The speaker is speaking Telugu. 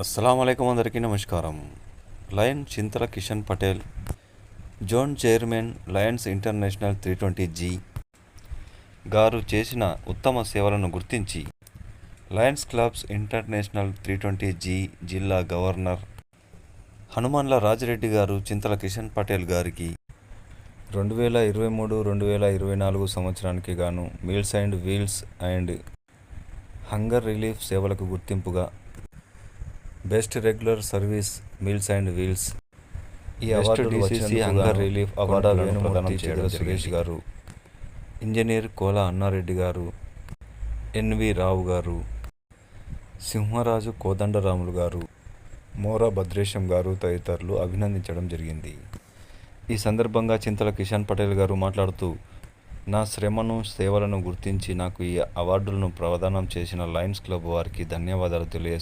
అస్సలాముఅలైకుం అందరికీ నమస్కారం. Lion Chintala Kishan Patel, zone chairman lions international 320G గారు చేసిన ఉత్తమ సేవలను గుర్తించి లయన్స్ క్లబ్స్ ఇంటర్నేషనల్ 320G జిల్లా గవర్నర్ హనుమన్ల రాజిరెడ్డి గారు చింతల కిషన్ పటేల్ గారికి 2023-2024 సంవత్సరానికి గాను meals and wheels and hunger relief సేవలకు గుర్తింపుగా best regular service meals and wheels ఈ అవార్డు డిసిసి హంగర్ రిలీఫ్ అవార్డులను ప్రదానం చేయడం సురేష్ గారు, ఇంజనీర్ కోల అన్నారెడ్డి గారు, ఎన్వి రావు గారు, సింహరాజు కోదండరాములు గారు, మోరా భద్రేశం గారు తదితరులు అభినందించడం జరిగింది. ఈ సందర్భంగా చింతల కిషన్ పటేల్ గారు మాట్లాడుతూ, నా శ్రమను సేవలను గుర్తించి నాకు ఈ అవార్డులను ప్రదానం చేసిన లయన్స్ క్లబ్ వారికి ధన్యవాదాలు తెలియజేస్తున్నాను.